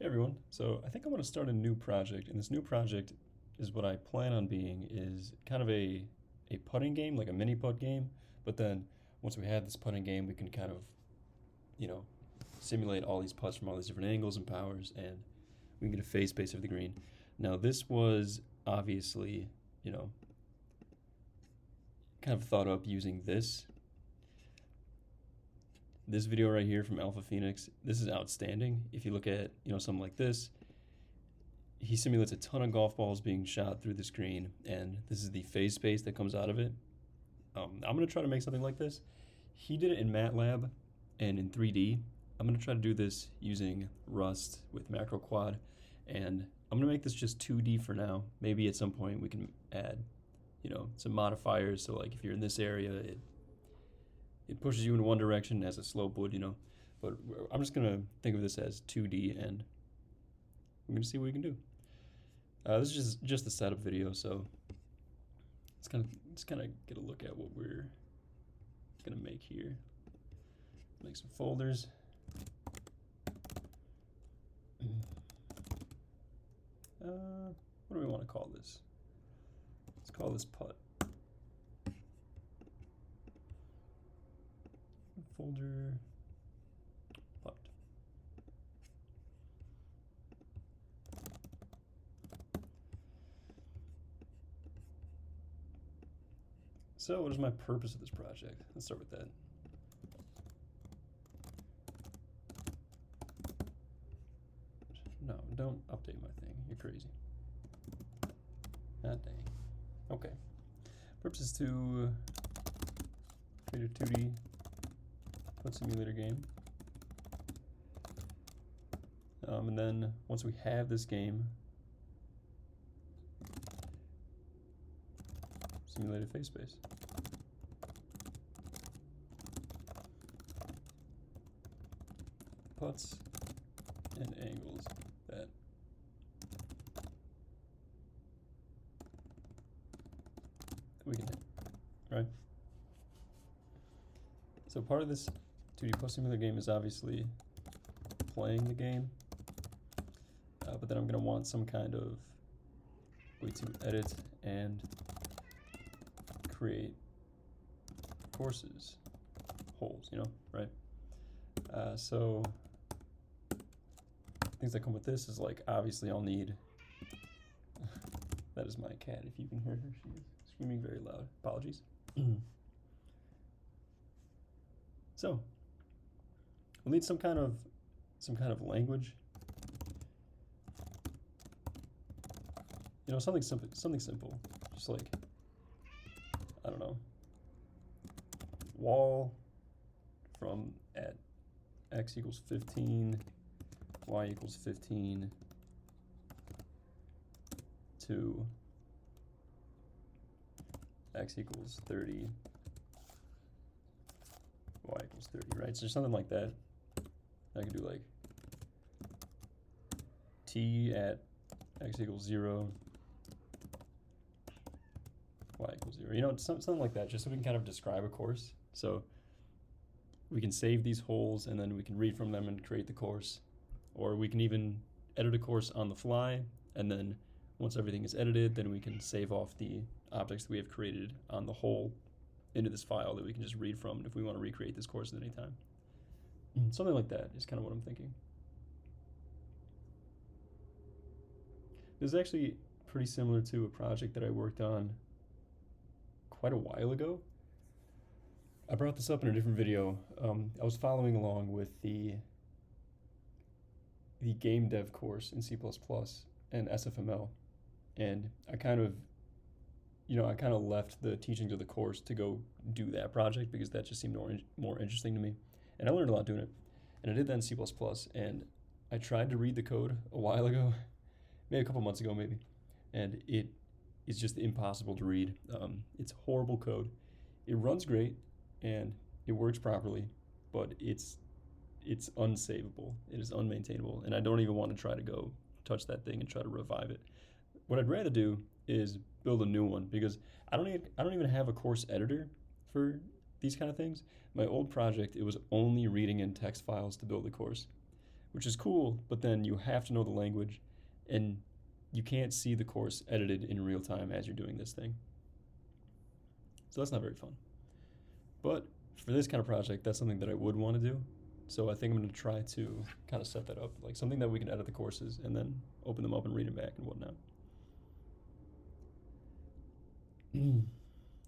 everyone. So I think I want to start a new project, and this new project is what I plan on being is kind of a putting game, like a mini putt game. But then once we have this putting game, we can kind of, you know, simulate all these putts from all these different angles and powers, and we can get a face base of the green. Now this was obviously, you know, kind of thought up using this video right here from Alpha Phoenix. This is outstanding. If you look at, something like this, he simulates a ton of golf balls being shot through the screen, and this is the phase space that comes out of it. I'm going to try to make something like this. He did it in MATLAB and in 3D. I'm going to try to do this using Rust with macroquad, and I'm going to make this just 2D for now. Maybe at some point we can add, some modifiers. So like if you're in this area, it pushes you in one direction as a slope would, But I'm just gonna think of this as 2D, and we're gonna see what we can do. This is just the setup video, so let's kind of get a look at what we're gonna make here. Make some folders. What do we want to call this? Let's call this putt. Folder putt. So what is my purpose of this project? Let's start with that. No, don't update my thing. You're crazy. Ah, dang. Okay. Purpose is to create a 2D putt simulator game. And then once we have this game, simulate a face space. Putts and angles that we can hit, right? So part of this 2D putt simulator game is obviously playing the game, but then I'm going to want some kind of way to edit and create courses, holes, right? So things that come with this is like, obviously I'll need, that is my cat, if you can hear her, she is screaming very loud, apologies. So we'll need some kind of language, something simple, just like, I don't know, wall from at x equals 15, y equals 15 to x equals 30, y equals 30, right? So something like that. I could do like t at x equals 0, y equals 0. Something like that, just so we can kind of describe a course. So we can save these holes, and then we can read from them and create the course. Or we can even edit a course on the fly, and then once everything is edited, then we can save off the objects that we have created on the hole into this file that we can just read from if we want to recreate this course at any time. Something like that is kind of what I'm thinking. This is actually pretty similar to a project that I worked on quite a while ago. I brought this up in a different video. I was following along with the game dev course in C++ and SFML, and I kind of left the teachings of the course to go do that project because that just seemed more interesting to me. And I learned a lot doing it. And I did that in C++, and I tried to read the code a while ago, maybe a couple months ago maybe, and it is just impossible to read. It's horrible code. It runs great, and it works properly, but it's unsavable. It is unmaintainable, and I don't even want to try to go touch that thing and try to revive it. What I'd rather do is build a new one, because I don't even have a course editor for these kind of things. My old project, it was only reading in text files to build the course. which is cool, but then you have to know the language, and you can't see the course edited in real time as you're doing this thing. So that's not very fun. But for this kind of project, that's something that I would want to do. So I think I'm going to try to kind of set that up, like something that we can edit the courses and then open them up and read them back and whatnot.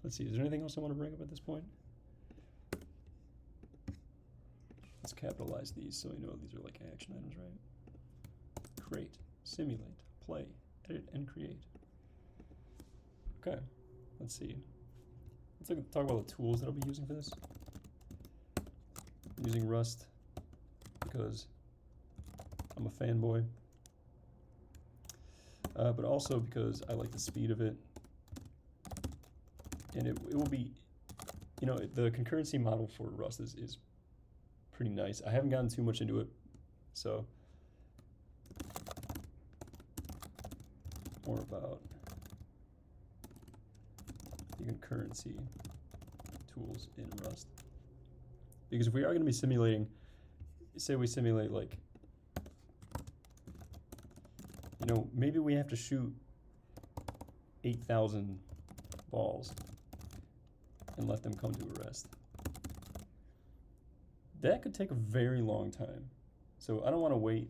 Let's see, is there anything else I want to bring up at this point? Let's capitalize these so we know these are like action items, right? Create, simulate, play, edit, and create. Okay, let's see. Let's talk about the tools that I'll be using for this. I'm using Rust because I'm a fanboy, but also because I like the speed of it. And it will be, you know, the concurrency model for Rust is pretty nice. I haven't gotten too much into it, so more about the concurrency tools in Rust. Because if we are going to be simulating, say we simulate like, you know, maybe we have to shoot 8,000 balls and let them come to a rest. That could take a very long time. So I don't want to wait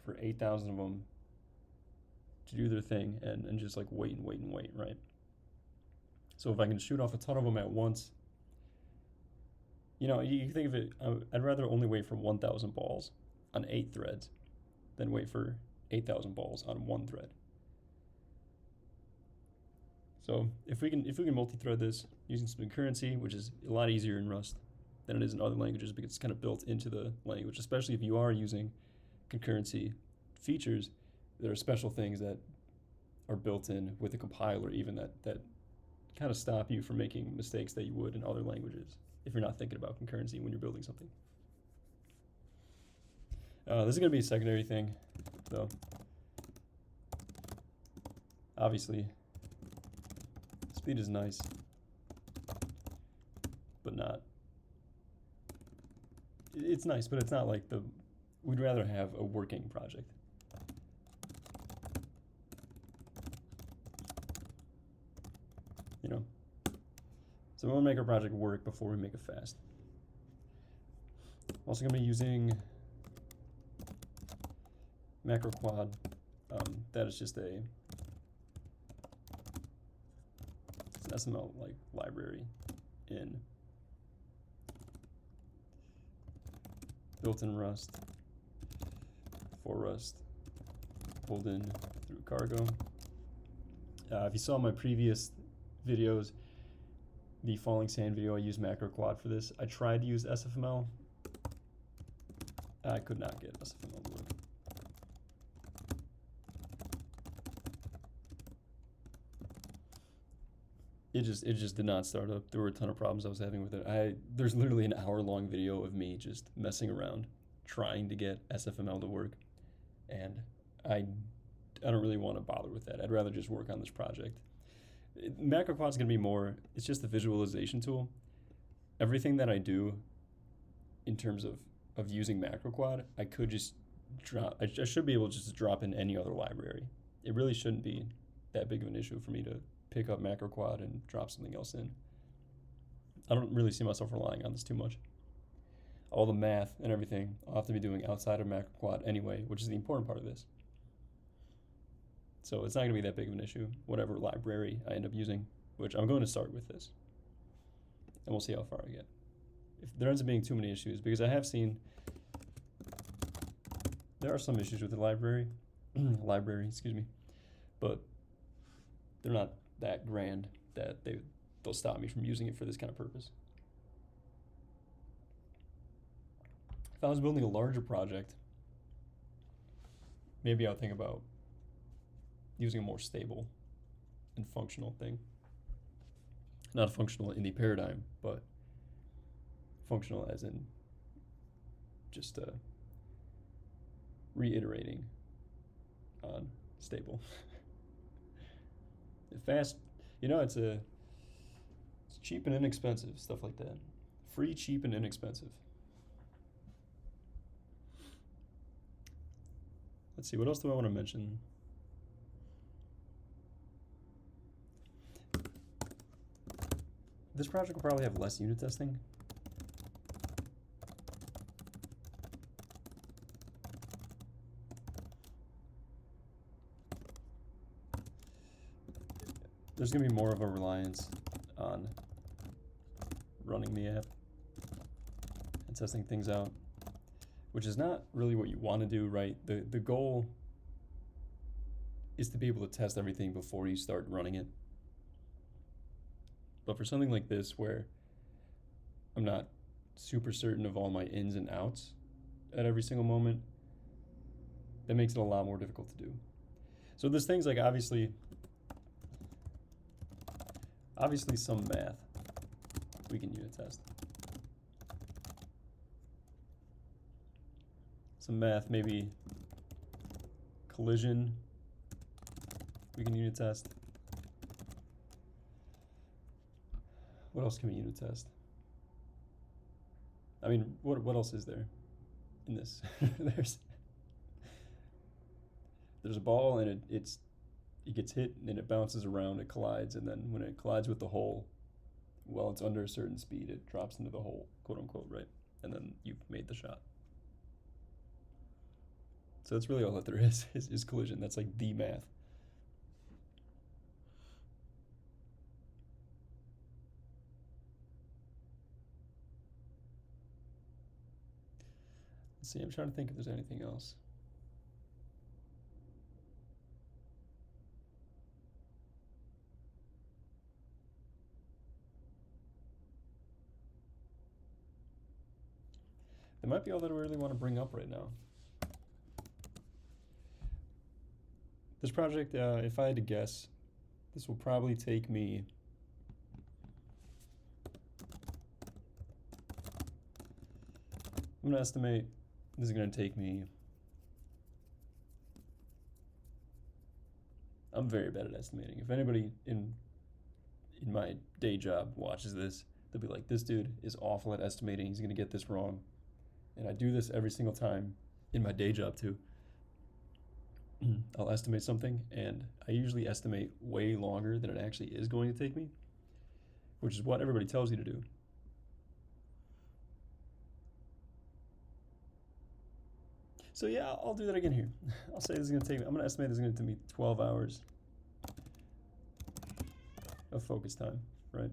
for 8,000 of them to do their thing and just like wait and wait and wait, right? So if I can shoot off a ton of them at once, you know, you can think of it, I'd rather only wait for 1,000 balls on 8 threads than wait for 8,000 balls on 1 thread. So if we can multi-thread this using some concurrency, which is a lot easier in Rust than it is in other languages because it's kind of built into the language, especially if you are using concurrency features, there are special things that are built in with the compiler even that kind of stop you from making mistakes that you would in other languages if you're not thinking about concurrency when you're building something. This is going to be a secondary thing, though. Obviously, speed is nice, but not. It's nice, but it's not like we'd rather have a working project. You know? So we want to make our project work before we make it fast. I'm also going to be using macroquad. That is just it's an SML like library built in Rust for Rust, pulled in through cargo. If you saw my previous videos, the falling sand video, I used macroquad for this. I tried to use SFML. I could not get SFML to work. It just did not start up. There were a ton of problems I was having with it. There's literally an hour-long video of me just messing around, trying to get SFML to work, and I don't really want to bother with that. I'd rather just work on this project. Macroquad's going to be more, it's just a visualization tool. Everything that I do in terms of using macroquad, I could just drop, I should be able to just drop in any other library. It really shouldn't be that big of an issue for me to pick up macroquad and drop something else in. I don't really see myself relying on this too much. All the math and everything I'll have to be doing outside of macroquad anyway, which is the important part of this. So it's not going to be that big of an issue, whatever library I end up using, which I'm going to start with this. And we'll see how far I get. If there ends up being too many issues, because I have seen there are some issues with the library, but they're not that grand that they'll stop me from using it for this kind of purpose. If I was building a larger project, maybe I would think about using a more stable and functional thing. Not functional in the paradigm, but functional as in just reiterating on stable. Fast, you know, it's cheap and inexpensive, stuff like that. Free, cheap, and inexpensive. Let's see, what else do I want to mention? This project will probably have less unit testing. There's going to be more of a reliance on running the app and testing things out, which is not really what you want to do, right? The goal is to be able to test everything before you start running it. But for something like this, where I'm not super certain of all my ins and outs at every single moment, that makes it a lot more difficult to do. So there's things like obviously some math we can unit test. Some math, maybe collision, we can unit test. What else can we unit test? I mean, what else is there in this? There's a ball and it gets hit and it bounces around, it collides, and then when it collides with the hole, while it's under a certain speed, it drops into the hole, quote unquote, right? And then you've made the shot. So that's really all that there is collision. That's like the math. Let's see, I'm trying to think if there's anything else. That might be all that I really want to bring up right now. This project, if I had to guess, this will probably take me I'm going to estimate this is going to take me, I'm very bad at estimating. If anybody in my day job watches this, they'll be like, this dude is awful at estimating, he's going to get this wrong. And I do this every single time in my day job too. I'll estimate something, and I usually estimate way longer than it actually is going to take me, which is what everybody tells you to do. So yeah, I'll do that again here. I'll say this is going to take me, I'm going to estimate this is going to take me 12 hours of focus time, right?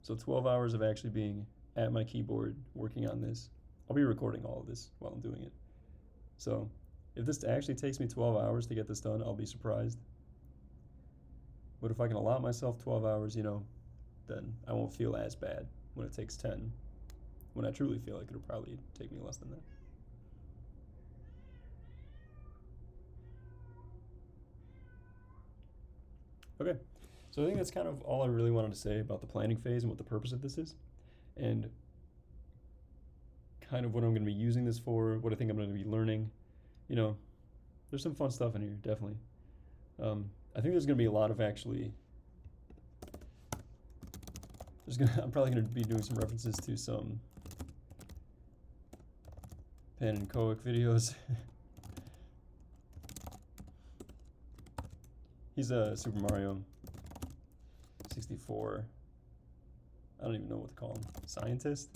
So 12 hours of actually being at my keyboard working on this. I'll be recording all of this while I'm doing it. So if this actually takes me 12 hours to get this done, I'll be surprised. But if I can allot myself 12 hours, you know, then I won't feel as bad when it takes 10, when I truly feel like it'll probably take me less than that. Okay, so I think that's kind of all I really wanted to say about the planning phase and what the purpose of this is, and kind of what I'm going to be using this for, what I think I'm going to be learning. You know, there's some fun stuff in here, definitely. I think there's going to be a lot of actually, I'm probably going to be doing some references to some Pan and Coic videos. He's a Super Mario 64, I don't even know what to call him, scientist?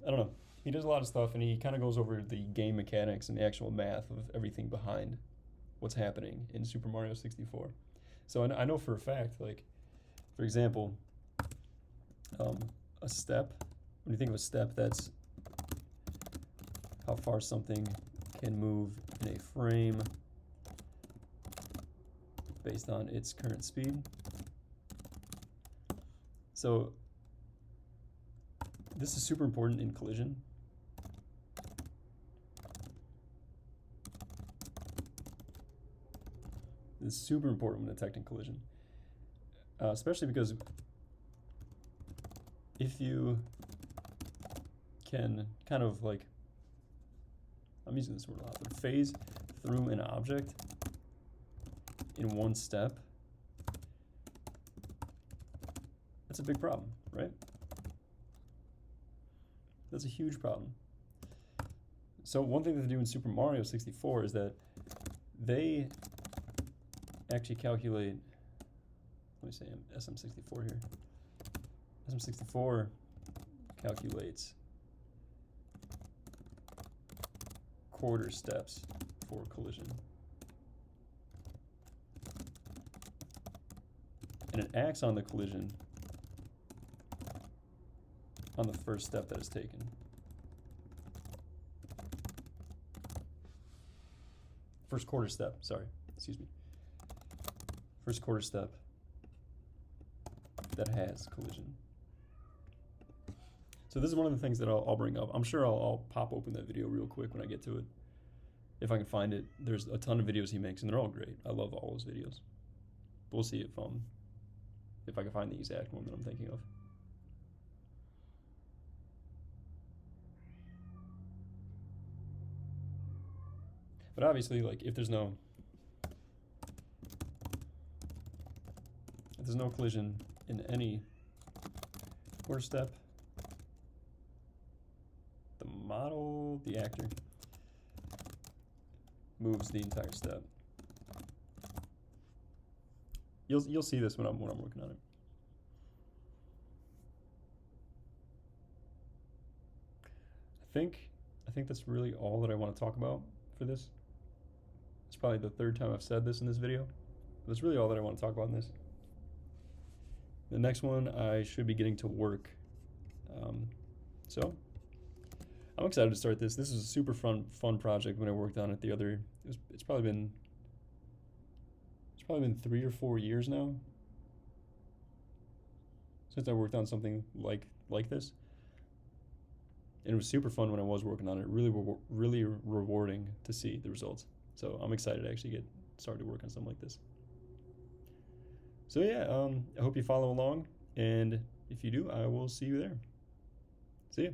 I don't know. He does a lot of stuff, and he kind of goes over the game mechanics and the actual math of everything behind what's happening in Super Mario 64. So I know for a fact, like, for example, a step, when you think of a step, that's how far something can move in a frame based on its current speed. So this is super important in collision. This is super important when detecting collision, especially because if you can kind of like, I'm using this word a lot, but phase through an object in one step, that's a big problem, right? That's a huge problem. So one thing that they do in Super Mario 64 is that they actually calculate, let me say SM64 here. SM64 calculates quarter steps for collision. And it acts on the collision on the first step that is taken. First quarter step, sorry, excuse me. First quarter step that has collision. So this is one of the things that I'll bring up. I'm sure I'll pop open that video real quick when I get to it. If I can find it. There's a ton of videos he makes, and they're all great. I love all those videos. But we'll see if I can find the exact one that I'm thinking of. But obviously, like, if there's no collision in any quarter step, the actor moves the entire step. You'll see this when I'm working on it. I think that's really all that I want to talk about for this. It's probably the third time I've said this in this video. But that's really all that I want to talk about in this. The next one I should be getting to work. So I'm excited to start this. This is a super fun project when I worked on it the other. It's probably been 3 or 4 years now since I worked on something like this. And it was super fun when I was working on it. Really rewarding to see the results. So I'm excited to actually get started to work on something like this. So yeah, I hope you follow along, and if you do, I will see you there. See ya.